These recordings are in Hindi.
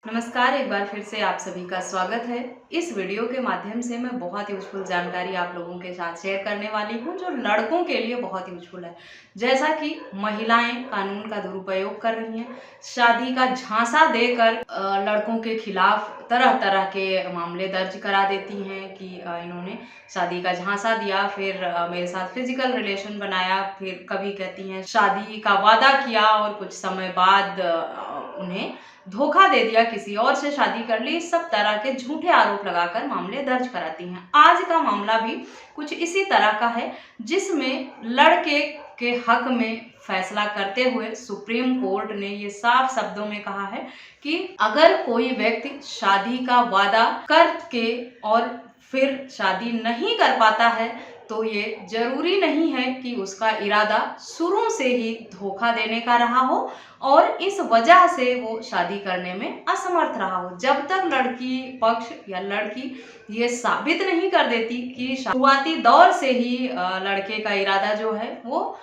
नमस्कार, एक बार फिर से आप सभी का स्वागत है। इस वीडियो के माध्यम से मैं बहुत यूज़फुल जानकारी आप लोगों के साथ शेयर करने वाली हूं, जो लड़कों के लिए बहुत यूज़फुल है। जैसा कि महिलाएं कानून का दुरुपयोग कर रही हैं, शादी का झांसा देकर लड़कों के खिलाफ तरह तरह के मामले दर्ज करा देती हैं कि इन्होंने शादी का झांसा दिया, फिर मेरे साथ फिजिकल रिलेशन बनाया, फिर कभी कहती हैं शादी का वादा किया और कुछ समय बाद उन्हें धोखा दे दिया, किसी और से शादी कर ली। इस सब तरह के झूठे आरोप लगाकर मामले दर्ज कराती हैं। आज का मामला भी कुछ इसी तरह का है, जिसमें लड़के के हक में फैसला करते हुए सुप्रीम कोर्ट ने ये साफ शब्दों में कहा है कि अगर कोई व्यक्ति शादी का वादा करके और फिर शादी नहीं कर पाता है तो ये जरूरी नहीं है कि उसका इरादा शुरू से ही धोखा देने का रहा हो और इस वजह से वो शादी करने में असमर्थ रहा हो। जब तक लड़की पक्ष या लड़की ये साबित नहीं कर देती कि शुरुआती दौर से ही लड़के का इरादा जो है वो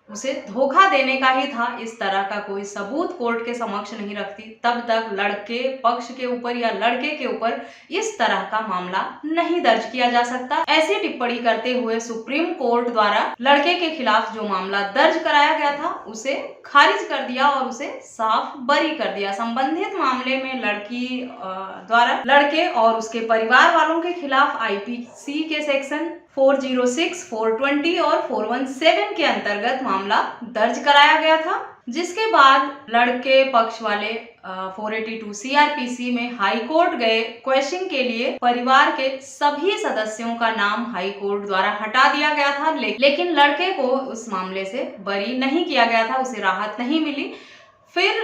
उसे धोखा देने का ही था, इस तरह का कोई सबूत कोर्ट के समक्ष नहीं रखती, तब तक लड़के पक्ष के ऊपर या लड़के के ऊपर इस तरह का मामला नहीं दर्ज किया जा सकता। ऐसी टिप्पणी करते हुए सुप्रीम कोर्ट द्वारा लड़के के खिलाफ जो मामला दर्ज कराया गया था उसे खारिज कर दिया और उसे साफ बरी कर दिया। संबंधित मामले में लड़की द्वारा लड़के और उसके परिवार वालों के खिलाफ आईपीसी के सेक्शन 406, 420 और 417 के अंतर्गत मामला दर्ज कराया गया था, जिसके बाद लड़के पक्ष वाले 482 सीआरपीसी में हाई कोर्ट गए क्वेश्चन के लिए। परिवार के सभी सदस्यों का नाम हाई कोर्ट द्वारा हटा दिया गया था, लेकिन लड़के को उस मामले से बरी नहीं किया गया था, उसे राहत नहीं मिली। फिर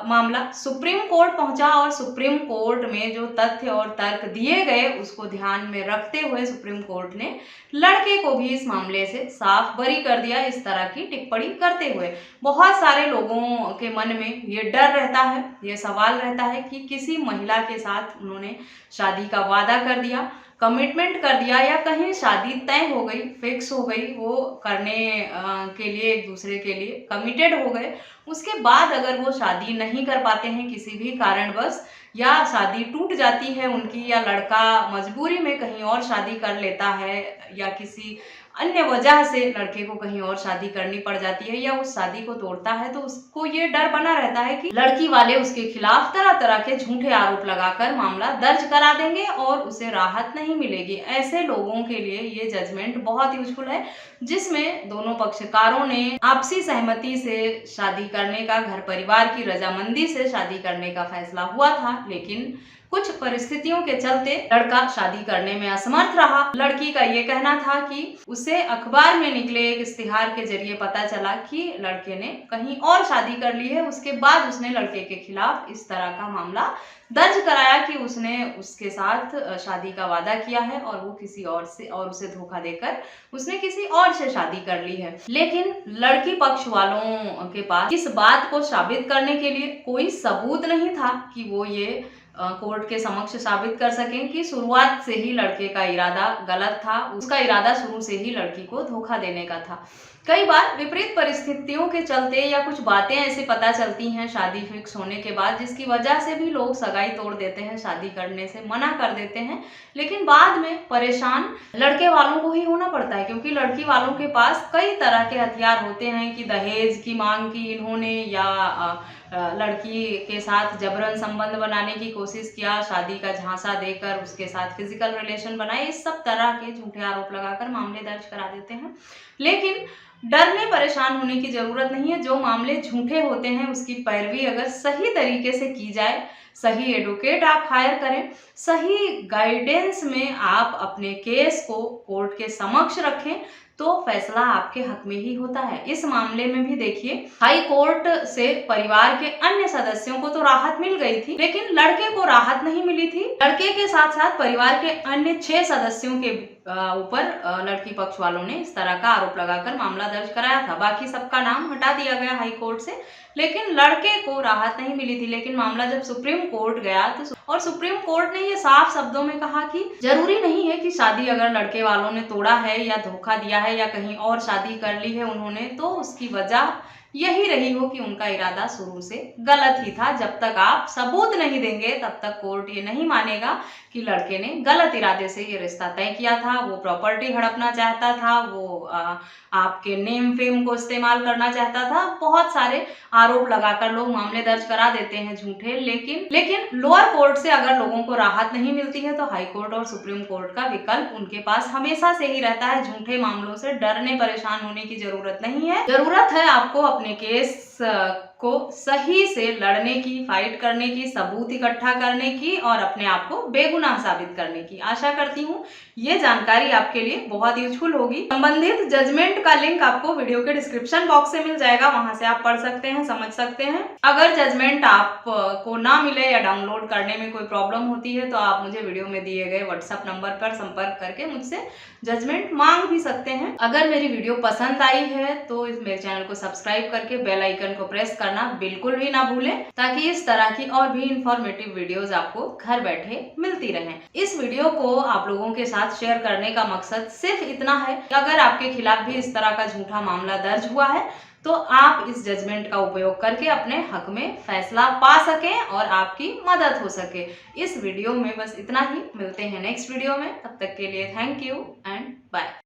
मामला सुप्रीम कोर्ट पहुंचा और सुप्रीम कोर्ट में जो तथ्य और तर्क दिए गए उसको ध्यान में रखते हुए सुप्रीम कोर्ट ने लड़के को भी इस मामले से साफ बरी कर दिया। इस तरह की टिप्पणी करते हुए बहुत सारे लोगों के मन में ये डर रहता है, ये सवाल रहता है कि किसी महिला के साथ उन्होंने शादी का वादा कर दिया, कमिटमेंट कर दिया या कहीं शादी तय हो गई, फिक्स हो गई, वो करने के लिए एक दूसरे के लिए कमिटेड हो गए, उसके बाद अगर वो शादी नहीं कर पाते हैं किसी भी कारणवश या शादी टूट जाती है उनकी, या लड़का मजबूरी में कहीं और शादी कर लेता है या किसी अन्य वजह से लड़के को कहीं और शादी करनी पड़ जाती है या उस शादी को तोड़ता है, तो उसको ये डर बना रहता है कि लड़की वाले उसके खिलाफ तरह तरह के झूठे आरोप लगाकर मामला दर्ज करा देंगे और उसे राहत नहीं मिलेगी। ऐसे लोगों के लिए ये जजमेंट बहुत यूजफुल है, जिसमें दोनों पक्षकारों ने आपसी सहमति से शादी करने का, घर परिवार की रजामंदी से शादी करने का फैसला हुआ था, लेकिन कुछ परिस्थितियों के चलते लड़का शादी करने में असमर्थ रहा। लड़की का ये कहना था कि उसे अखबार में निकले एक इश्तिहार के जरिए पता चला कि लड़के ने कहीं और शादी कर ली है। उसके बाद उसने लड़के के खिलाफ इस तरह का मामला दर्ज कराया कि उसने उसके साथ शादी का वादा किया है और वो किसी और से, और उसे धोखा देकर उसने किसी और से शादी कर ली है। लेकिन लड़की पक्ष वालों के पास इस बात को साबित करने के लिए कोई सबूत नहीं था कि वो ये कोर्ट के समक्ष साबित कर सकें कि शुरुआत से ही लड़के का इरादा गलत था, उसका इरादा शुरू से ही लड़की को धोखा देने का था। कई बार विपरीत परिस्थितियों के चलते या कुछ बातें ऐसी पता चलती हैं शादी फिक्स होने के बाद, जिसकी वजह से भी लोग सगाई तोड़ देते हैं, शादी करने से मना कर देते हैं, लेकिन बाद में परेशान लड़के वालों को ही होना पड़ता है, क्योंकि लड़की वालों के पास कई तरह के हथियार होते हैं कि दहेज की मांग की इन्होंने या लड़की के साथ जबरन संबंध बनाने की कोशिश किया, शादी का झांसा देकर उसके साथ फिजिकल रिलेशन बनाए, इस सब तरह के झूठे आरोप लगाकर मामले दर्ज करा देते हैं। लेकिन डरने परेशान होने की जरूरत नहीं है। जो मामले झूठे होते हैं उसकी पैरवी अगर सही तरीके से की जाए, सही एडवोकेट आप हायर करें, सही गाइडेंस में आप अपने केस को कोर्ट के समक्ष रखें, तो फैसला आपके हक में ही होता है। इस मामले में भी देखिए, हाई कोर्ट से परिवार के अन्य सदस्यों को तो राहत मिल गई थी, लेकिन लड़के को राहत नहीं मिली थी। लड़के के साथ साथ परिवार के अन्य 6 सदस्यों के ऊपर लड़की पक्ष वालों ने इस तरह का आरोप लगाकर मामला दर्ज कराया था। बाकी सबका नाम हटा दिया गया हाई कोर्ट से, लेकिन लड़के को राहत नहीं मिली थी। लेकिन मामला जब सुप्रीम कोर्ट गया तो सुप्रीम कोर्ट ने ये साफ शब्दों में कहा कि जरूरी नहीं है कि शादी अगर लड़के वालों ने तोड़ा है या धोखा दिया है या कहीं और शादी कर ली है उन्होंने, तो उसकी वजह यही रही हो कि उनका इरादा शुरू से गलत ही था। जब तक आप सबूत नहीं देंगे तब तक कोर्ट ये नहीं मानेगा कि लड़के ने गलत इरादे से ये रिश्ता तय किया था। वो प्रॉपर्टी हड़पना चाहता था, वो आपके नेम फेम को इस्तेमाल करना चाहता था। बहुत सारे आरोप लगाकर लोग मामले दर्ज करा देते हैं झूठे, लेकिन लोअर कोर्ट से अगर लोगों को राहत नहीं मिलती है तो हाई कोर्ट और सुप्रीम कोर्ट का विकल्प उनके पास हमेशा से ही रहता है। झूठे मामलों से डरने परेशान होने की जरूरत नहीं है। जरूरत है आपको अपने केस को सही से लड़ने की, फाइट करने की, सबूत इकट्ठा करने की और अपने आप को बेगुनाह साबित करने की। आशा करती हूँ ये जानकारी आपके लिए बहुत यूजफुल होगी। संबंधित जजमेंट का लिंक आपको वीडियो के डिस्क्रिप्शन बॉक्स से मिल जाएगा, वहां से आप पढ़ सकते हैं, समझ सकते हैं। अगर जजमेंट आपको ना मिले या डाउनलोड करने में कोई प्रॉब्लम होती है तो आप मुझे वीडियो में दिए गए व्हाट्सएप नंबर पर संपर्क करके मुझसे जजमेंट मांग भी सकते हैं। अगर मेरी वीडियो पसंद आई है तो इस मेरे चैनल को सब्सक्राइब करके बेल आइकन को प्रेस करना बिल्कुल भी ना भूलें, ताकि इस तरह की और भी इंफॉर्मेटिव वीडियोस आपको घर बैठे मिलती रहें। इस वीडियो को आप लोगों के साथ शेयर करने का मकसद सिर्फ इतना है कि अगर आपके खिलाफ भी इस तरह का झूठा मामला दर्ज हुआ है तो आप इस जजमेंट का उपयोग करके अपने हक में फैसला पा सकें और आपकी मदद हो सके। इस वीडियो में बस इतना ही, मिलते हैं नेक्स्ट वीडियो में। तब तक के लिए थैंक यू एंड बाय।